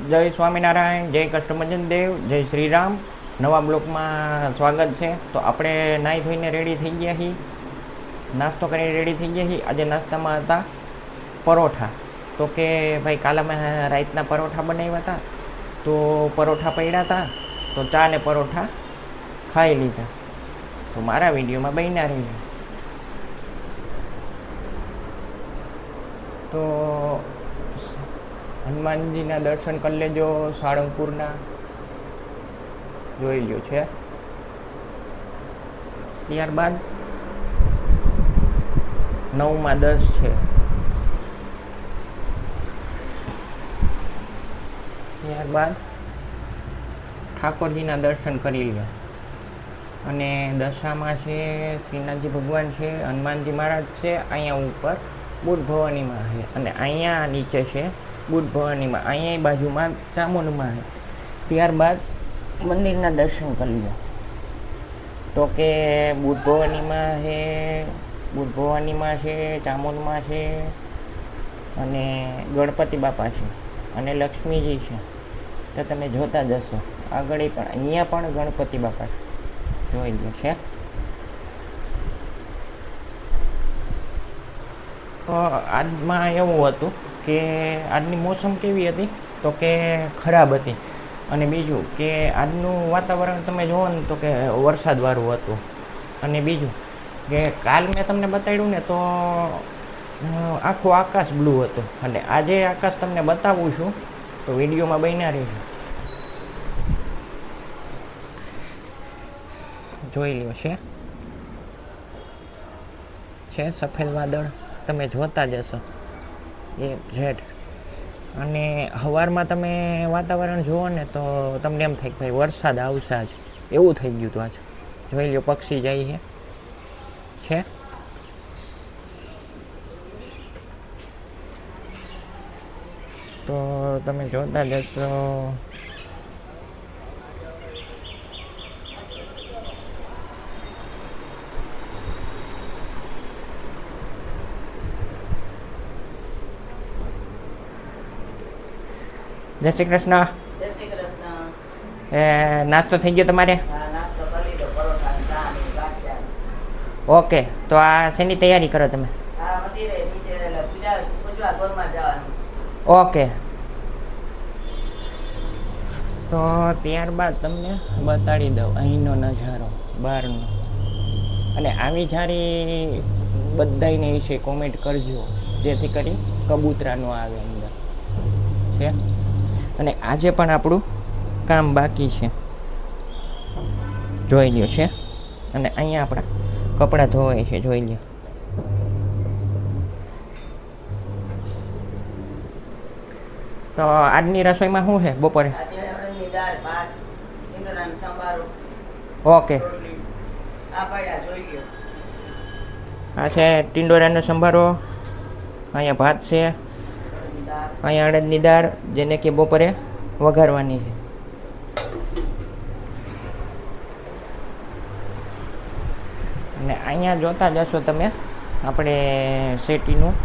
જય સ્વામિનારાયણ, જય કષ્ટભંજન દેવ, જય શ્રી રામ. નવા બ્લોકમાં સ્વાગત છે. તો આપણે નાહી ધોઈને રેડી થઈ ગયા છીએ, નાસ્તો કરીને રેડી થઈ ગયા છીએ. આજે નાસ્તામાં હતા પરોઠા. તો કે ભાઈ કાલે મેં રાતના પરોઠા બનાવ્યા હતા, તો પરોઠા પડ્યા હતા, તો ચા ને પરોઠા ખાઈ લીધા. તો મારા વિડીયોમાં બન્યા રહીશું. તો હનુમાનજીના દર્શન કરી લેજો, સાળંગપુરના જોઈ લ્યો છે. ત્યારબાદ 9:10 છે. ત્યારબાદ ઠાકોરજીના દર્શન કરી લ્યો. અને દશામાં છે શ્રીનાથજી ભગવાન છે, હનુમાનજી મહારાજ છે, અહીંયા ઉપર બુદ્ધ ભવાનીમાં છે, અને અહીંયા નીચે છે બુદ્ધ ભવાનીમાં, અહીંયા બાજુમાં ચામુંડમાં છે. ત્યારબાદ મંદિરના દર્શન કરી લો. તો કે બુદ્ધ ભવાનીમાં છે, બુદ્ધ ભવાનીમાં છે, ચામુંડમાં છે, અને ગણપતિ બાપા છે, અને લક્ષ્મીજી છે. તો તમે જોતા જશો આગળ પણ અહીંયા પણ ગણપતિ બાપા છે, જોઈ લો છે. આજમાં એવું હતું કે આજની મોસમ કેવી હતી, તો કે ખરાબ હતી. અને બીજું કે આજનું વાતાવરણ તમે જુઓ ને તો કે વરસાદવાળું હતું. અને બીજું કે કાલ મેં તમને બતાવ્યું ને તો આખું આકાશ બ્લુ હતું, અને આજે આકાશ તમને બતાવું છું, તો વિડીયોમાં બન્યા રહીશું. જોઈ લ્યો છે સફેદ વાદળ, તમે જોતા જશો એક ઝેડ. અને સવારમાં તમે વાતાવરણ જુઓ ને તો તમને એમ થાય કે ભાઈ વરસાદ આવશે આજ, એવું થઈ ગયું હતું આજ. જોઈ લો પક્ષી જાય છે. તો તમે જોતા જશો. જય શ્રી કૃષ્ણ. જય શ્રી કૃષ્ણ. નાસ્તો થઈ ગયો તમારે? હા, નાસ્તો કરી લીધો, પરોઠા ને ચા ને ગાંઠિયા. ઓકે, તો આ શેની તૈયારી કરો તમે? આ મંદિરે નીચે પૂજવા ઘરમાં જવાનું. ઓકે, તો ત્યારબાદ તમને બતાડી દઉં અહીંનો નજારો બહારનો. અને આવી જારી બધાને વિશે કોમેન્ટ કરજો, જેથી કરી કબૂતરા ન આવે અંદર છે. અને આજે પણ આપણું કામ બાકી છે, જોઈ લ્યો છે. અને અહીંયા આપણા કપડાં ધોવાય છે, જોઈ લ્યો. તો આજની રસોઈમાં શું છે બપોરે? આજે અડદની દાળ, ભાત, ઈંડાનો સંભારો, ઓકે, રોટલી. આ પડ્યા જોઈ લ્યો. આ છે ટિંડોરાનો સંભારો, અહીંયા ભાત છે, અડદની દાળ. અહીંયા અડદની દાળ, જેને કે બપોરે વઘારવાની છે. અને અહીંયા જોતા જશો તમે, આપણે શેટીનું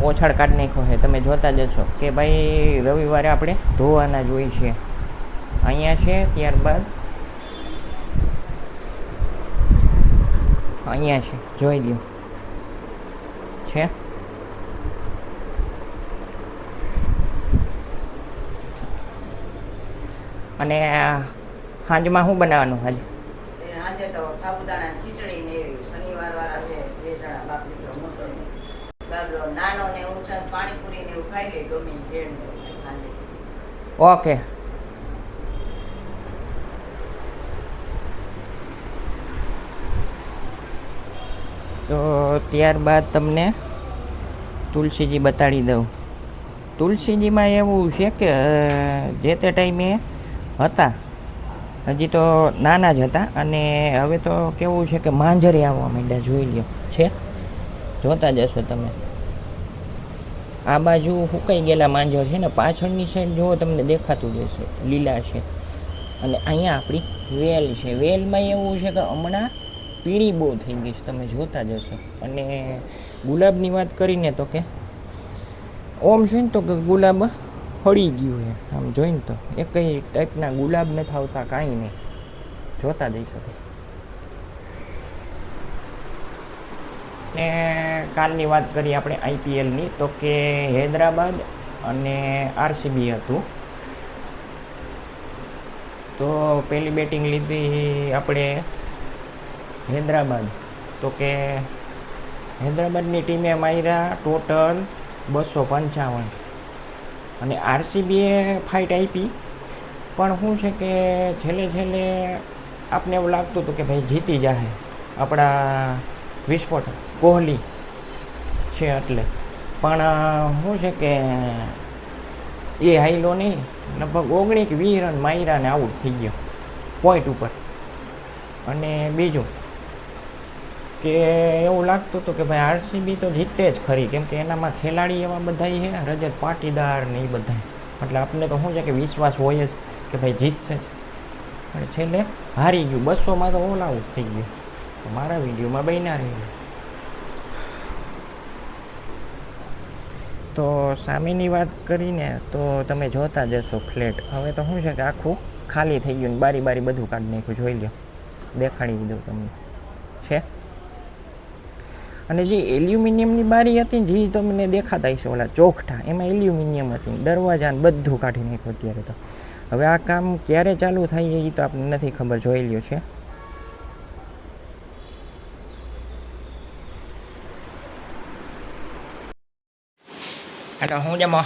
ઓછાળ કાઢી નાખ્યો છે. તમે જોતા જશો કે ભાઈ રવિવારે આપણે ધોવાના જોઈ છે. અહીંયા છે, ત્યારબાદ અહીંયા છે, જોઈ લ્યો છે. અને સાંજમાં શું બનાવવાનું આજે? આજે તો સાબુદાણાની ખીચડી ને એવી. શનિવાર વાળા છે, 2 જણા, બાપ દીકરો મોટો ને બાબલો નાનો ને ઊંચા પાણીપુરી ને એવું ખાઈ લે, ગમે ભેળ ને એવું ખાઈ લે. ઓકે, તો ત્યારબાદ તમને તુલસીજી બતાડી દઉં. તુલસીજીમાં એવું છે કે જે તે ટાઈમે હતા, હજી તો નાના જ હતા, અને હવે તો કેવું છે કે માંજરે આવવા માંડ્યા, જોઈ લ્યો છે. જોતા જશો તમે, આ બાજુ સુકાઈ ગયેલા માંજર છે ને, પાછળની સાઈડ જુઓ તમને દેખાતું જશે લીલા છે. અને અહીંયા આપણી વેલ છે. વેલમાં એવું છે કે હમણાં પીળી બહુ થઈ ગઈ છે, તમે જોતા જશો. અને ગુલાબની વાત કરીને તો કે ઓમ છે ને તો કે ગુલાબ હળી ગયું છે આમ જોઈને તો એ કંઈ ટાઈપના ગુલાબ નથી આવતા, કાંઈ નહીં. જોતા જઈ શકે. ને કાલની વાત કરીએ આપણે આઈપીએલની, તો કે હૈદરાબાદ અને આરસીબી હતું. તો પહેલી બેટિંગ લીધી આપણે હૈદરાબાદ. તો કે હૈદરાબાદની ટીમે માર્યા ટોટલ 255 અને આરસીબીએ ફાઇટ આપી. પણ શું છે કે છેલ્લે આપને એવું લાગતું હતું કે ભાઈ જીતી જાય આપણા વિસ્ફોટ કોહલી છે એટલે. પણ શું છે કે એ હાઈલો નહીં, લગભગ 19 કે 20 રન માર્યા ને આઉટ થઈ ગયો પોઈન્ટ ઉપર. અને બીજું કે એવું લાગતું હતું કે ભાઈ આરસીબી તો જીતે જ ખરી, કેમ કે એનામાં ખેલાડી એવા બધા છે, રજત પાટીદાર ને એ બધા, એટલે આપણને તો શું છે કે વિશ્વાસ હોય જ કે ભાઈ જીતશે જ. અને છેલ્લે હારી ગયું, 200માં તો ઓલ આઉટ થઈ ગયું. તો મારા વિડીયોમાં બન્યા રહ્યું. તો સામેની વાત કરીને તો તમે જોતા જશો ફ્લેટ. હવે તો શું છે કે આખું ખાલી થઈ ગયું ને બારી બધું કાઢી નાખ્યું. જોઈ લો, દેખાડી દઉં તમને છે. અને જે એલ્યુમિનિયમની બારી હતી ને, જે તમને દેખાતા હશે ઓલા ચોખઠા, એમાં એલ્યુમિનિયમ હતી, દરવાજા ને બધું કાઢી નાખ્યું અત્યારે તો. હવે આ કામ ક્યારે ચાલુ થાય એ તો આપણને નથી ખબર. જોઈ લ્યો છે. એટલે હું જમો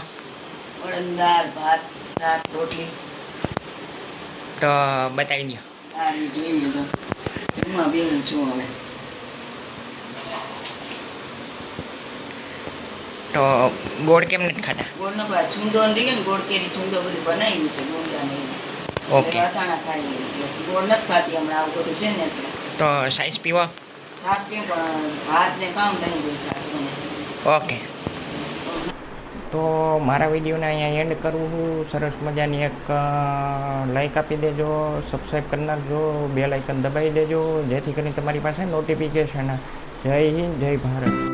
દાળ ભાત શાક રોટલી તો બતાવી દો. આ જોઈ લીધો. જમવા બેહું છું હવે. તો ગોળ કેમ નથી ખાતા? ગોળ નો ભાઈ છૂંદો રહીએ ને, ગોળ કેરી છૂંદો બધું બનાવ્યું છે ગોળદા ને. ઓકે. અથાણા ખાઈએ એટલે ગોળ નથી ખાતી હમણાં, આવું બધું છે ને એટલે. તો સાઈઝ પીવો? છાશ પીએ પણ ભાત ને કામ થઈ ગયું છાશ મને. ઓકે. તો મારા વિડીયોને અહીંયા એન્ડ કરું છું. સરસ મજાની એક લાઈક આપી દેજો, સબસ્ક્રાઈબ કરી નાખજો, બેલ આઇકન દબાવી દેજો, જેથી કરીને તમારી પાસે નોટિફિકેશન. જય હિન્દ, જય ભારત.